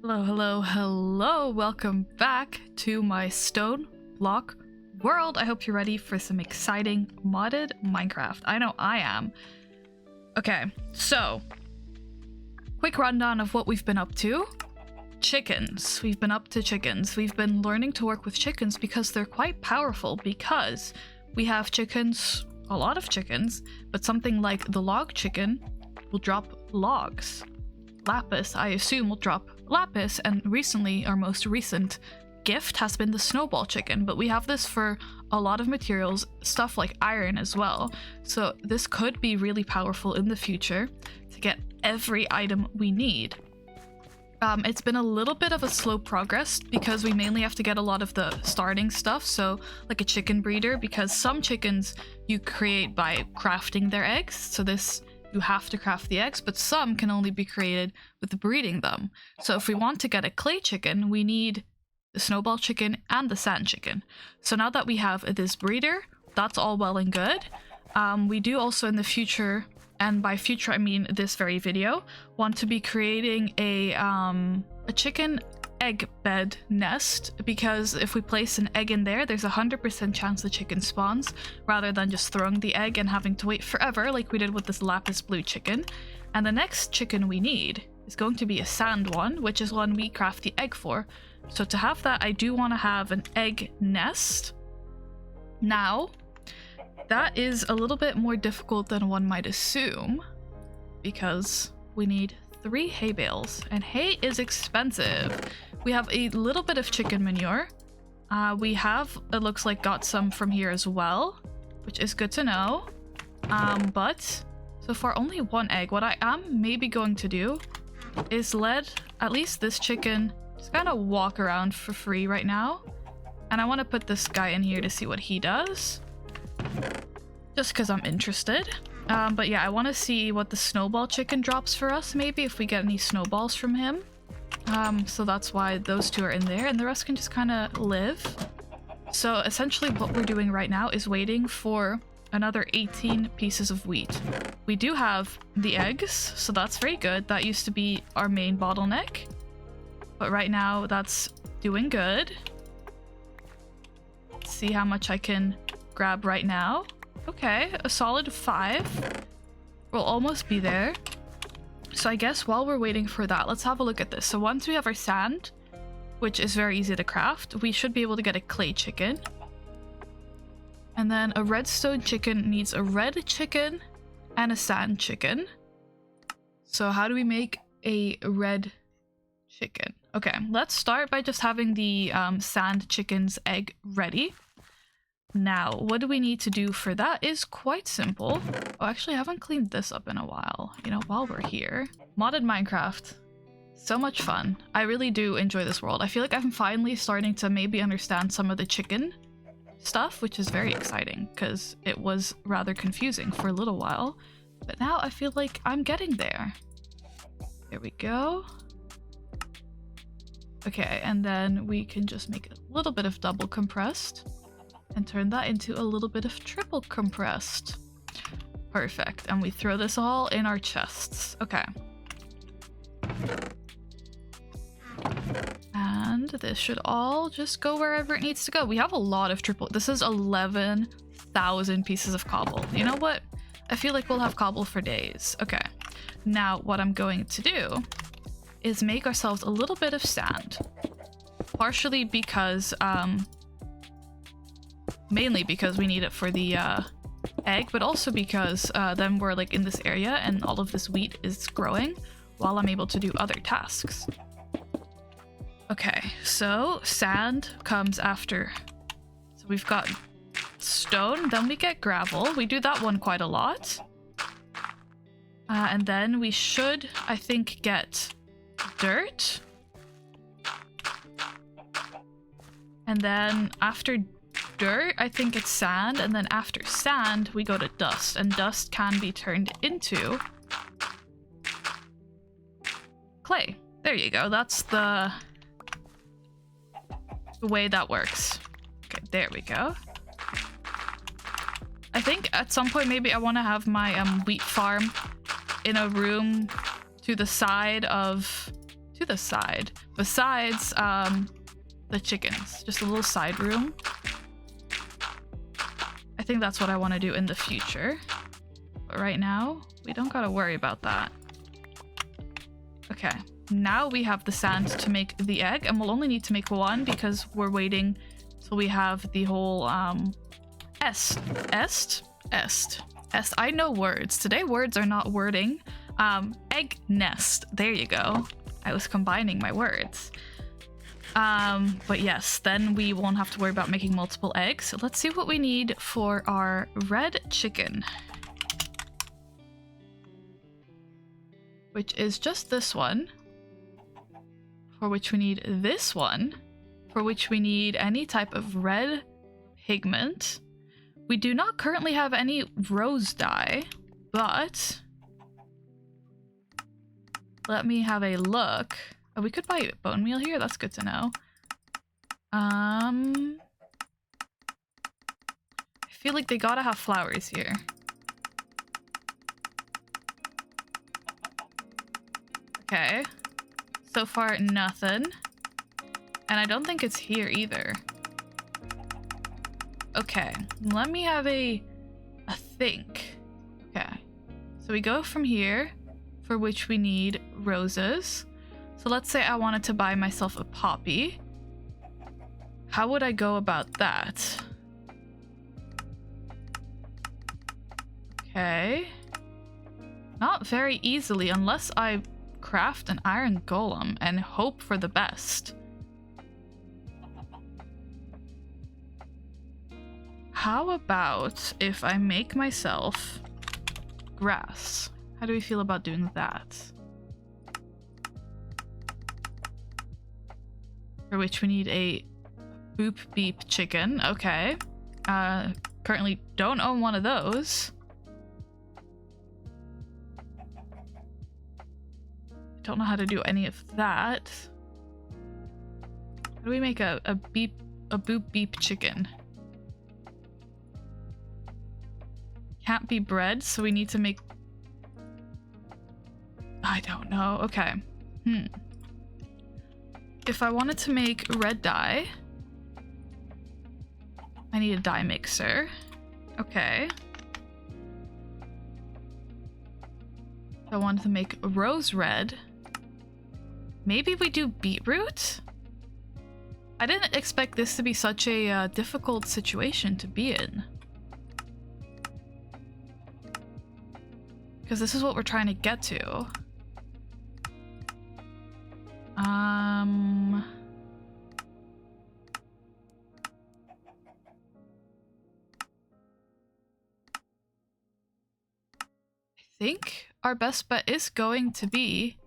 Hello, hello, hello! Welcome back to my StoneBlock world. I hope you're ready for some exciting modded Minecraft. I know I am. Okay, so quick rundown of what we've been up to. Chickens. We've been up to chickens. We've been learning to work with chickens because they're quite powerful, because we have chickens, a lot of chickens, but something like the log chicken will drop logs. Lapis, I assume, will drop lapis, and recently, our most recent gift has been the snowball chicken, but we have this for a lot of materials, stuff like iron as well, so this could be really powerful in the future to get every item we need. It's been a little bit of a slow progress because we mainly have to get a lot of the starting stuff, so like a chicken breeder, because some chickens you create by crafting their eggs, so this you have to craft the eggs, but some can only be created with breeding them. So if we want to get a clay chicken, we need the snowball chicken and the sand chicken. So now that we have this breeder, that's all well and good. We do also in the future, and by future I mean this very video, want to be creating a chicken egg bed nest, because if we place an egg in there, there's a 100% chance the chicken spawns, rather than just throwing the egg and having to wait forever like we did with this lapis blue chicken. And the next chicken we need is going to be a sand one, which is one we craft the egg for. So to have that, I do want to have an egg nest. Now, that is a little bit more difficult than one might assume, because we need 3 hay bales, and hay is expensive. We have a little bit of chicken manure. We have, it looks like, got some from here as well, which is good to know. But so far only 1 egg. What I am maybe going to do is let at least this chicken just kind of walk around for free right now. And I want to put this guy in here to see what he does, just because I'm interested. But yeah, I want to see what the snowball chicken drops for us, maybe if we get any snowballs from him. So that's why those 2 are in there, and the rest can just kind of live. So essentially what we're doing right now is waiting for another 18 pieces of wheat. We do have the eggs, so that's very good. That used to be our main bottleneck, but right now that's doing good. Let's see how much I can grab right now. Okay, a solid 5. We'll almost be there. So I guess while we're waiting for that, let's have a look at this. So once we have our sand, which is very easy to craft, we should be able to get a clay chicken. And then a redstone chicken needs a red chicken and a sand chicken. So how do we make a red chicken? Okay, let's start by just having the sand chicken's egg ready. Now, what do we need to do for that is quite simple. Oh, actually, I haven't cleaned this up in a while, you know, while we're here. Modded Minecraft. So much fun. I really do enjoy this world. I feel like I'm finally starting to maybe understand some of the chicken stuff, which is very exciting, because it was rather confusing for a little while. But now I feel like I'm getting there. There we go. Okay, and then we can just make a little bit of double compressed and turn that into a little bit of triple compressed. Perfect. And we throw this all in our chests. Okay. And this should all just go wherever it needs to go. We have a lot of triple. This is 11,000 pieces of cobble. You know what? I feel like we'll have cobble for days. Okay. Now what I'm going to do is make ourselves a little bit of sand. Partially because mainly because we need it for the egg, but also because then we're like in this area and all of this wheat is growing while I'm able to do other tasks. Okay, so sand comes after. So we've got stone, then we get gravel. We do that one quite a lot. And then we should, I think, get dirt. And then after dirt, I think it's sand, and then after sand we go to dust, and dust can be turned into clay. There you go. That's the way that works. Okay, there we go. I think at some point maybe I want to have my wheat farm in a room to the side of to the side. Besides the chickens. Just a little side room. I think that's what I want to do in the future. But right now, we don't gotta worry about that. Okay, now we have the sand to make the egg, and we'll only need to make one because we're waiting till we have the whole est. I know words. Today words are not wording. Egg nest. There you go. I was combining my words. But yes, then we won't have to worry about making multiple eggs. So let's see what we need for our red chicken. Which is just this one. For which we need this one. For which we need any type of red pigment. We do not currently have any rose dye, but let me have a look. Oh, we could buy bone meal here. That's good to know. I feel like they gotta have flowers here. Okay. So far, nothing. And I don't think it's here either. Okay, let me have a think. Okay, so we go from here, for which we need roses. So let's say I wanted to buy myself a poppy. How would I go about that? Okay. Not very easily unless I craft an iron golem and hope for the best. How about if I make myself grass? How do we feel about doing that? For which we need a boop beep chicken. Okay. Currently don't own one of those. Don't know how to do any of that. How do we make a boop beep chicken? Can't be bread, so we need to make... I don't know. Okay. If I wanted to make red dye, I need a dye mixer. Okay. If I wanted to make rose red, maybe we do beetroot? I didn't expect this to be such a difficult situation to be in. Because this is what we're trying to get to. I think our best bet is going to be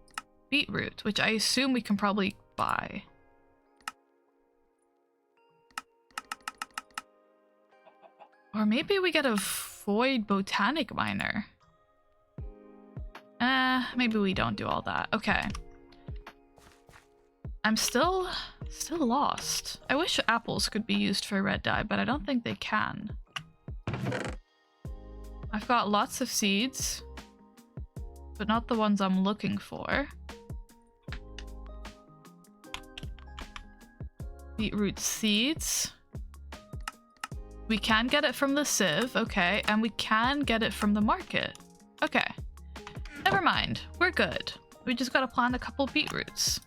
beetroot, which I assume we can probably buy. Or maybe we get a void botanic miner. Maybe we don't do all that. Okay. I'm still lost. I wish apples could be used for red dye, but I don't think they can. I've got lots of seeds, but not the ones I'm looking for. Beetroot seeds. We can get it from the sieve, okay, and we can get it from the market. Okay. Never mind, we're good. We just gotta plant a couple beetroots.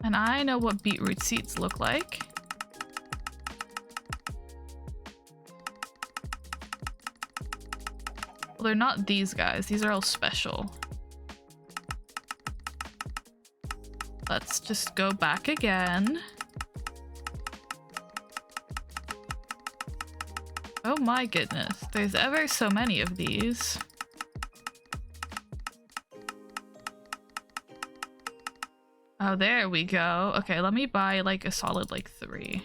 And I know what beetroot seeds look like. Well, they're not these guys, these are all special. Let's just go back again. Oh my goodness, there's ever so many of these. Oh, there we go. Okay, let me buy like a solid like 3.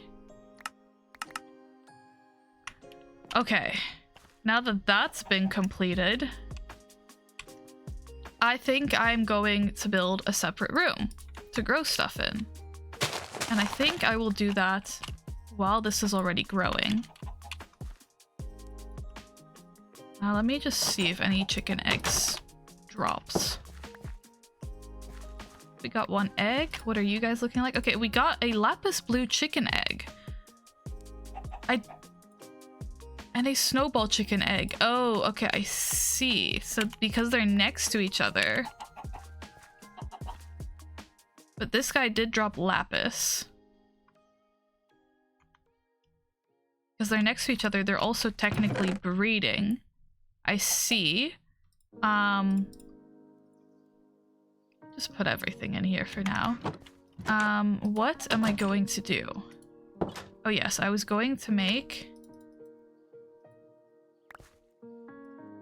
Okay, now that that's been completed, I think I'm going to build a separate room to grow stuff in. And I think I will do that while this is already growing. Now let me just see if any chicken eggs drops. We got 1 egg. What are you guys looking like? Okay, we got a lapis blue chicken egg. And a snowball chicken egg. Oh, okay, I see. So because they're next to each other. But this guy did drop lapis. Because they're next to each other, they're also technically breeding. I see. Just put everything in here for now. What am I going to do? Oh yes, I was going to make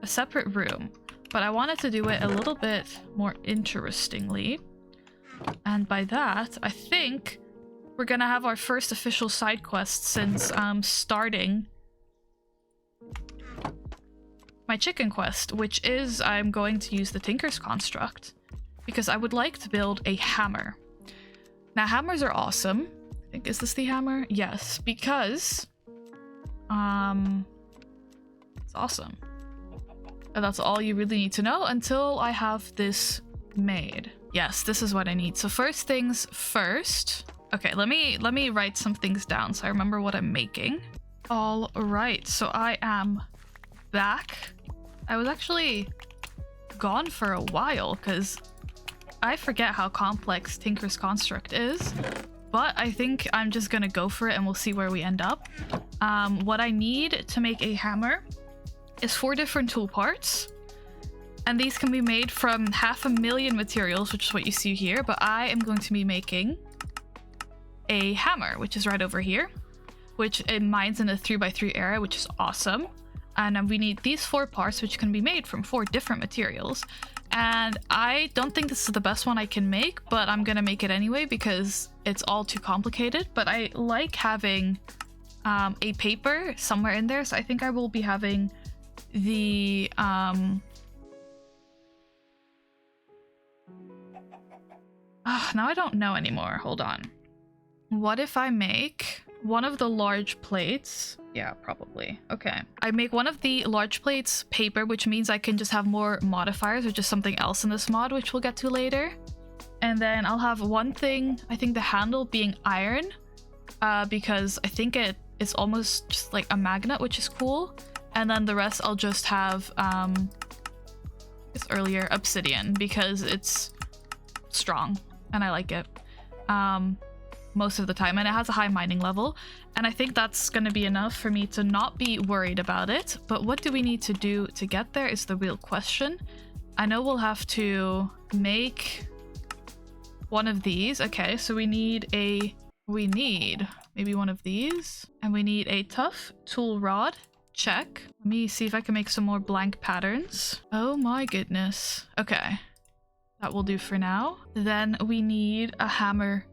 a separate room, but I wanted to do it a little bit more interestingly. And by that, I think we're gonna have our first official side quest since starting my chicken quest, which is I'm going to use the Tinker's Construct because I would like to build a hammer. Now, hammers are awesome. I think, is this the hammer? Yes, because it's awesome. And that's all you really need to know until I have this made. Yes, this is what I need. So first things first. Okay, let me write some things down so I remember what I'm making. All right, so I am back. I was actually gone for a while because I forget how complex Tinker's Construct is, but I think I'm just gonna go for it and we'll see where we end up. What I need to make a hammer is 4 different tool parts, and these can be made from 500,000 materials, which is what you see here, but I am going to be making a hammer, which is right over here, which it mines in a 3x3 area, which is awesome. And we need these 4 parts, which can be made from 4 different materials. And I don't think this is the best one I can make, but I'm gonna make it anyway because it's all too complicated. But I like having a paper somewhere in there, so I think I will be having the now I don't know anymore. Hold on. What if I make one of the large plates? Yeah, probably. Okay. I make one of the large plates paper, which means I can just have more modifiers or just something else in this mod, which we'll get to later. And then I'll have one thing, I think the handle being iron, because I think it is almost just like a magnet, which is cool. And then the rest I'll just have, earlier, obsidian, because it's strong and I like it. Most of the time, and it has a high mining level, and I think that's going to be enough for me to not be worried about it. But what do we need to do to get there is the real question. I know we'll have to make one of these. Okay, so we need maybe one of these, and we need a tough tool rod. Check. Let me see if I can make some more blank patterns. Oh my goodness. Okay, that will do for now. Then we need a hammer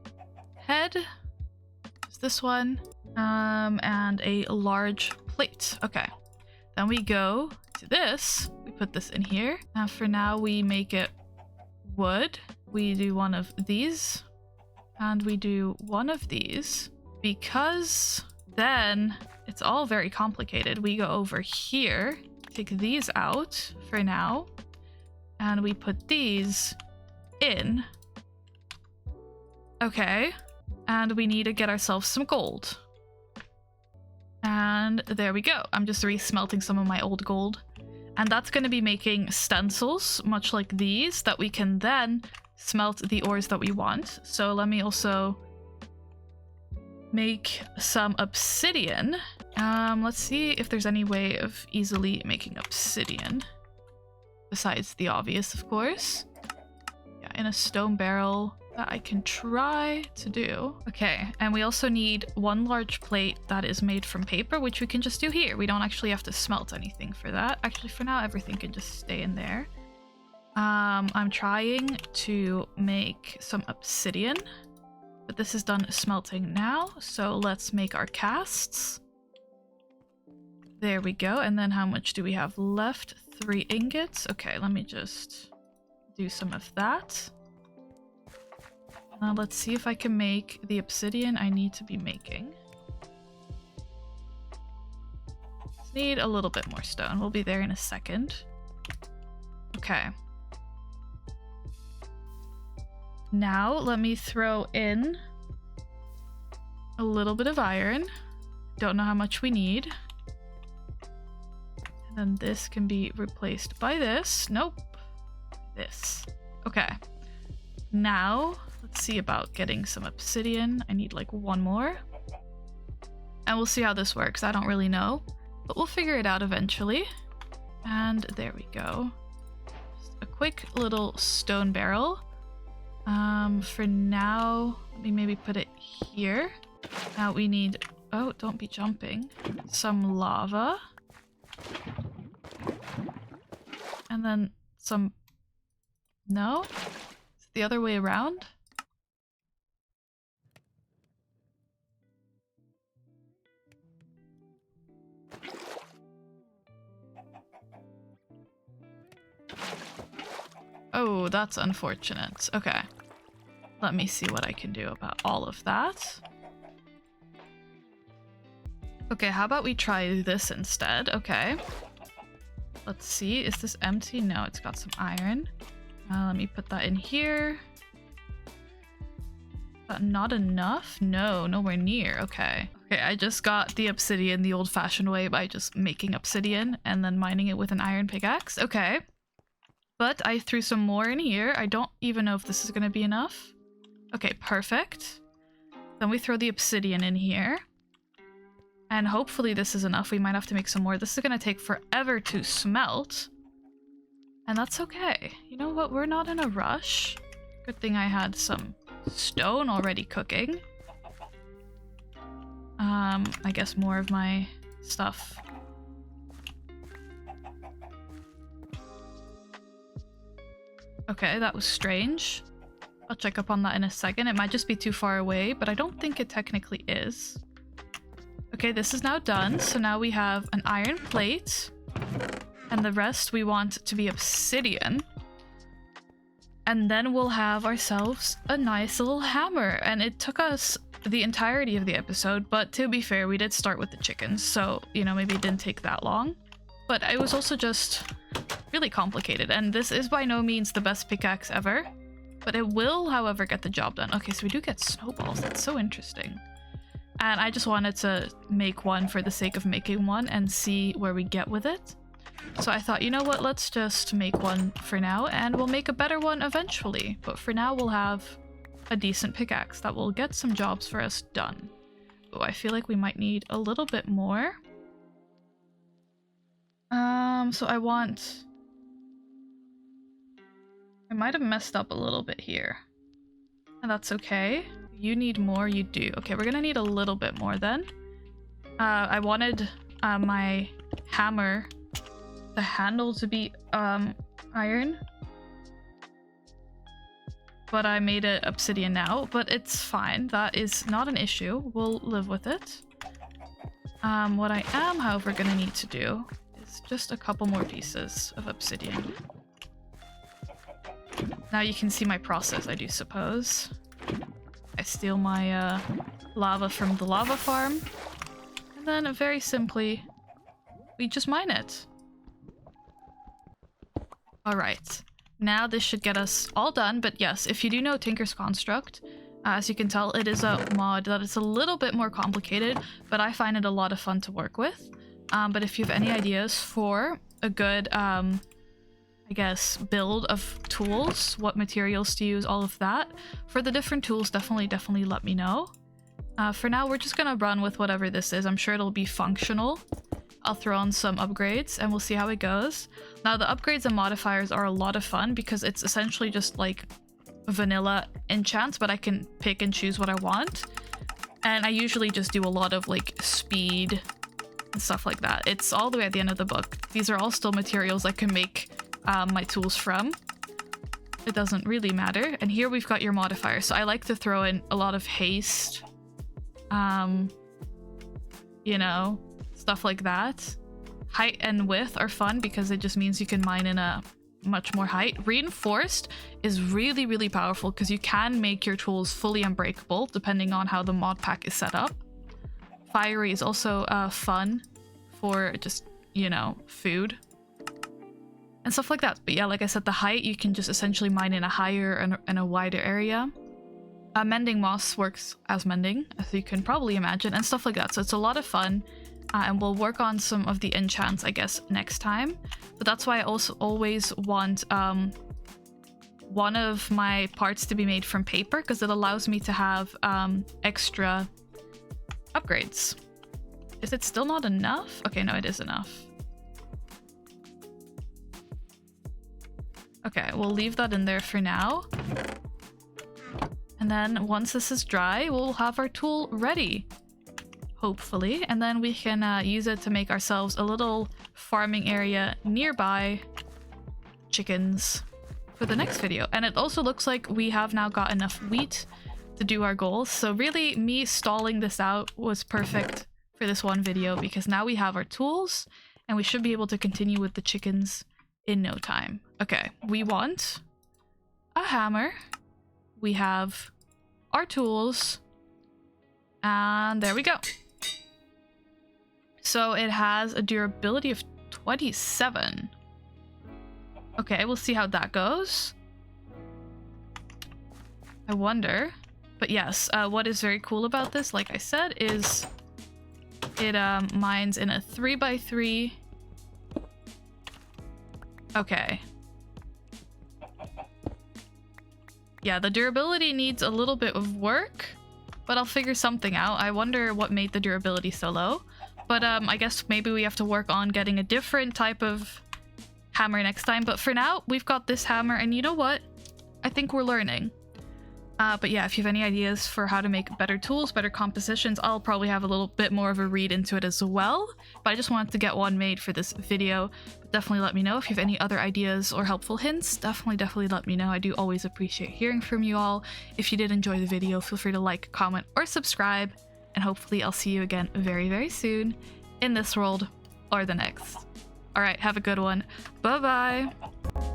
head, is this one, and a large plate. Okay, then we go to this, we put this in here. Now for now we make it wood. We do one of these and we do one of these, because then it's all very complicated. We go over here, take these out for now, and we put these in. Okay. And we need to get ourselves some gold. And there we go. I'm just re-smelting some of my old gold. And that's going to be making stencils, much like these, that we can then smelt the ores that we want. So let me also make some obsidian. Let's see if there's any way of easily making obsidian. Besides the obvious, of course. Yeah, in a stone barrel. That I can try to do. Okay, and we also need one large plate that is made from paper, which we can just do here. We don't actually have to smelt anything for that. Actually, for now, everything can just stay in there. I'm trying to make some obsidian, but this is done smelting now. So let's make our casts. There we go. And then how much do we have left? 3 ingots. Okay, let me just do some of that. Let's see if I can make the obsidian I need to be making. Just need a little bit more stone. We'll be there in a second. Okay. Now let me throw in a little bit of iron. Don't know how much we need. And then this can be replaced by this. Nope. This. Okay. Now, let's see about getting some obsidian. I need like one more. And we'll see how this works. I don't really know, but we'll figure it out eventually. And there we go. Just a quick little stone barrel. For now, let me maybe put it here. Now we need, oh, don't be jumping. Some lava. And then some, no? It's the other way around? Oh, that's unfortunate. Okay. Let me see what I can do about all of that. Okay, how about we try this instead? Okay. Let's see. Is this empty? No, it's got some iron. Let me put that in here. Is that not enough? No, nowhere near. Okay. Okay, I just got the obsidian the old-fashioned way by just making obsidian and then mining it with an iron pickaxe. Okay. But I threw some more in here. I don't even know if this is going to be enough. Okay, perfect. Then we throw the obsidian in here. And hopefully this is enough. We might have to make some more. This is going to take forever to smelt. And that's okay. You know what? We're not in a rush. Good thing I had some stone already cooking. I guess more of my stuff. Okay, that was strange. I'll check up on that in a second. It might just be too far away, but I don't think it technically is. Okay, this is now done. So now we have an iron plate. And the rest we want to be obsidian. And then we'll have ourselves a nice little hammer. And it took us the entirety of the episode, but to be fair, we did start with the chickens. So, you know, maybe it didn't take that long. But it was also just really complicated. And this is by no means the best pickaxe ever. But it will, however, get the job done. Okay, so we do get snowballs. That's so interesting. And I just wanted to make one for the sake of making one and see where we get with it. So I thought, you know what, let's just make one for now and we'll make a better one eventually. But for now, we'll have a decent pickaxe that will get some jobs for us done. Oh, I feel like we might need a little bit more. So I might have messed up a little bit here. And that's okay. You need more, you do. Okay, we're gonna need a little bit more then. I wanted my hammer, the handle to be iron. But I made it obsidian now, but it's fine. That is not an issue. We'll live with it. What I am, however, gonna need to do is just a couple more pieces of obsidian. Now you can see my process, I do suppose. I steal my lava from the lava farm. And then very simply, we just mine it. Alright. Now this should get us all done, but yes, if you do know Tinker's Construct, as you can tell, it is a mod that is a little bit more complicated, but I find it a lot of fun to work with. But if you have any ideas for a good, I guess, build of tools, what materials to use, all of that, for the different tools, definitely let me know. For now, we're just gonna run with whatever this is. I'm sure it'll be functional. I'll throw on some upgrades and we'll see how it goes. Now, the upgrades and modifiers are a lot of fun because it's essentially just like vanilla enchants, but I can pick and choose what I want. And I usually just do a lot of like speed and stuff like that. It's all the way at the end of the book. These are all still materials I can make my tools from. It doesn't really matter. And here we've got your modifier. So I like to throw in a lot of haste. You know, stuff like that. Height and width are fun because it just means you can mine in a much more height. Reinforced is really powerful because you can make your tools fully unbreakable depending on how the mod pack is set up. Fiery is also fun for just, you know, food. and stuff like that. But yeah, like I said, the height, you can just essentially mine in a higher and a wider area. Mending moss works as mending, as you can probably imagine, and stuff like that. So it's a lot of fun, and we'll work on some of the enchants, I guess, next time. But that's why I also always want one of my parts to be made from paper, because it allows me to have extra upgrades. Is it still not enough? Okay, no, it is enough. Okay, we'll leave that in there for now. And then once this is dry, we'll have our tool ready, hopefully. And then we can use it to make ourselves a little farming area nearby chickens for the next video. And it also looks like we have now got enough wheat to do our goals. So really, me stalling this out was perfect for this one video, because now we have our tools and we should be able to continue with the chickens in no time. Okay, we want a hammer. We have our tools, and there we go. So it has a durability of 27. Okay, we'll see how that goes. I wonder. But yes, what is very cool about this, like I said, is it mines in a 3x3. Okay. Yeah, the durability needs a little bit of work, but I'll figure something out. I wonder what made the durability so low. But I guess maybe we have to work on getting a different type of hammer next time. But for now, we've got this hammer, and you know what? I think we're learning. But yeah, if you have any ideas for how to make better tools, better compositions, I'll probably have a little bit more of a read into it as well. But I just wanted to get one made for this video. But definitely let me know if you have any other ideas or helpful hints. Definitely let me know. I do always appreciate hearing from you all. If you did enjoy the video, feel free to like, comment, or subscribe. And hopefully I'll see you again very, very soon in this world or the next. Alright, have a good one. Bye-bye!